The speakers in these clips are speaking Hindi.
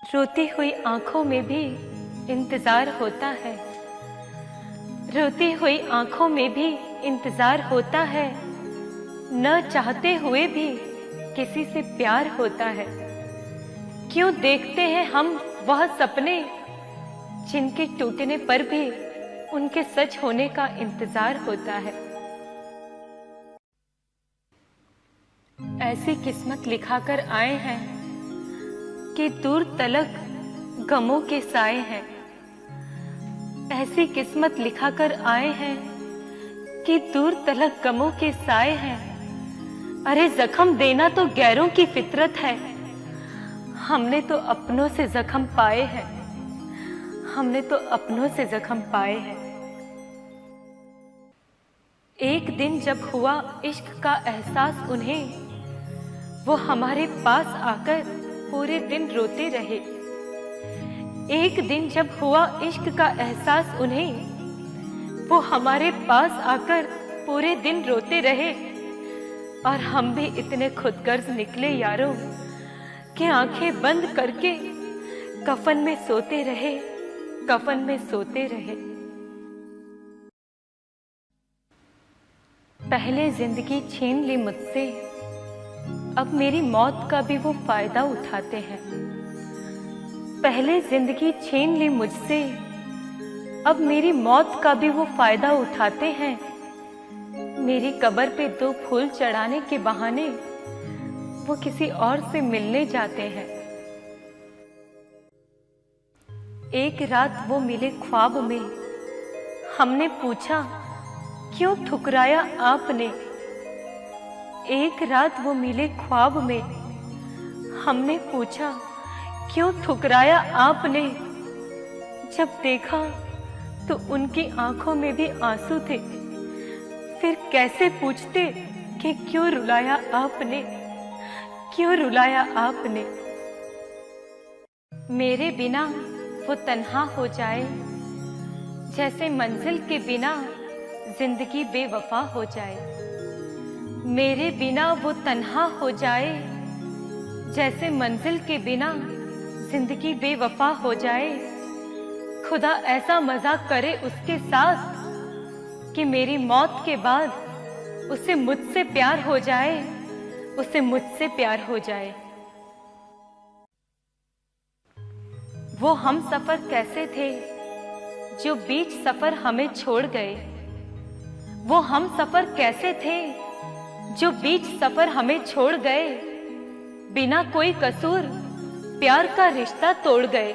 रोती हुई आंखों में भी इंतजार होता है, रोती हुई आंखों में भी इंतजार होता है, न चाहते हुए भी किसी से प्यार होता है। क्यों देखते हैं हम वह सपने जिनके टूटने पर भी उनके सच होने का इंतजार होता है। ऐसी किस्मत लिखाकर आए हैं कि दूर तलक गमों के साए हैं। ऐसी किस्मत लिखाकर आए हैं कि दूर तलक गमों के साए हैं। अरे जख्म देना तो गैरों की फितरत है, हमने तो अपनों से जख्म पाए हैं, हमने तो अपनों से जख्म पाए हैं। एक दिन जब हुआ इश्क का एहसास उन्हें, वो हमारे पास आकर पूरे दिन रोते रहे। एक दिन जब हुआ इश्क का एहसास उन्हें, वो हमारे पास आकर पूरे दिन रोते रहे। और हम भी इतने खुदगर्ज निकले यारों कि आंखें बंद करके कफन में सोते रहे, कफन में सोते रहे। पहले जिंदगी छीन ली मुझसे, अब मेरी मौत का भी वो फायदा उठाते हैं। पहले जिंदगी छीन ली मुझसे, अब मेरी मौत का भी वो फायदा उठाते हैं। मेरी कब्र पे 2 फूल चढ़ाने के बहाने वो किसी और से मिलने जाते हैं। एक रात वो मिले ख्वाब में, हमने पूछा क्यों ठुकराया आपने। एक रात वो मिले ख्वाब में, हमने पूछा क्यों ठुकराया आपने। जब देखा तो उनकी आंखों में भी आंसू थे, फिर कैसे पूछते कि क्यों रुलाया आपने, क्यों रुलाया आपने। मेरे बिना वो तन्हा हो जाए, जैसे मंजिल के बिना जिंदगी बेवफा हो जाए। मेरे बिना वो तन्हा हो जाए, जैसे मंजिल के बिना जिंदगी बेवफा हो जाए। खुदा ऐसा मजाक करे उसके साथ कि मेरी मौत के बाद उसे मुझसे प्यार हो जाए, उसे मुझसे प्यार हो जाए। वो हम सफर कैसे थे जो बीच सफर हमें छोड़ गए। वो हम सफर कैसे थे जो बीच सफर हमें छोड़ गए। बिना कोई कसूर प्यार का रिश्ता तोड़ गए।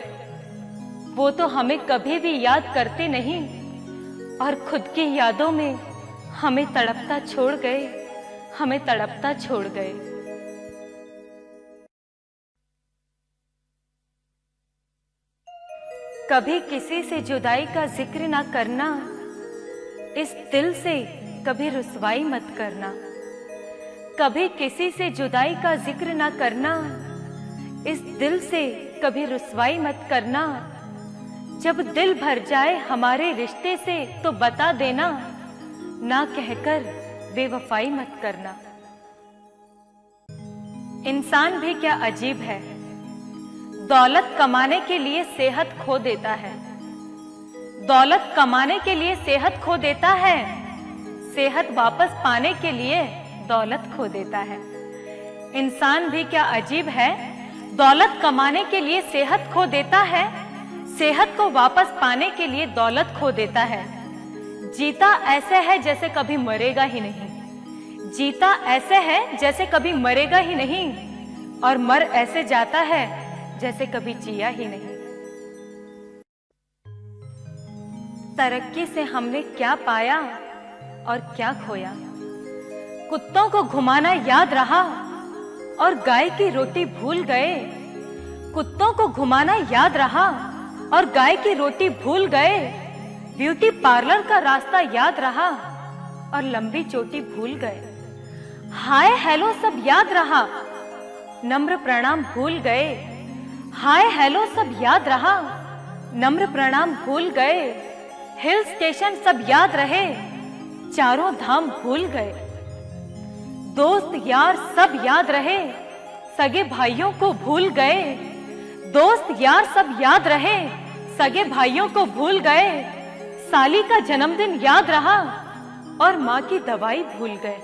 वो तो हमें कभी भी याद करते नहीं और खुद की यादों में हमें तड़पता छोड़ गए, हमें तड़पता छोड़ गए। कभी किसी से जुदाई का जिक्र ना करना, इस दिल से कभी रुसवाई मत करना। कभी किसी से जुदाई का जिक्र ना करना, इस दिल से कभी रुसवाई मत करना। जब दिल भर जाए हमारे रिश्ते से तो बता देना, ना कहकर बेवफाई मत करना। इंसान भी क्या अजीब है, दौलत कमाने के लिए सेहत खो देता है। दौलत कमाने के लिए सेहत खो देता है, सेहत वापस पाने के लिए दौलत खो देता है। इंसान भी क्या अजीब है, दौलत कमाने के लिए सेहत खो देता है, सेहत को वापस पाने के लिए दौलत खो देता है। जीता ऐसे है जैसे कभी मरेगा ही नहीं, जीता ऐसे है जैसे कभी मरेगा ही नहीं, और मर ऐसे जाता है जैसे कभी जिया ही नहीं। तरक्की से हमने क्या पाया और क्या खोया। कुत्तों को घुमाना याद रहा और गाय की रोटी भूल गए। कुत्तों को घुमाना याद रहा और गाय की रोटी भूल गए। ब्यूटी पार्लर का रास्ता याद रहा और लंबी चोटी भूल गए। हाय हेलो सब याद रहा, नम्र प्रणाम भूल गए। हाय हेलो सब याद रहा, नम्र प्रणाम भूल गए। हिल स्टेशन सब याद रहे, चारों धाम भूल गए। दोस्त यार सब याद रहे, सगे भाइयों को भूल गए। दोस्त यार सब याद रहे, सगे भाइयों को भूल गए, साली का जन्मदिन याद रहा और माँ की दवाई भूल गए।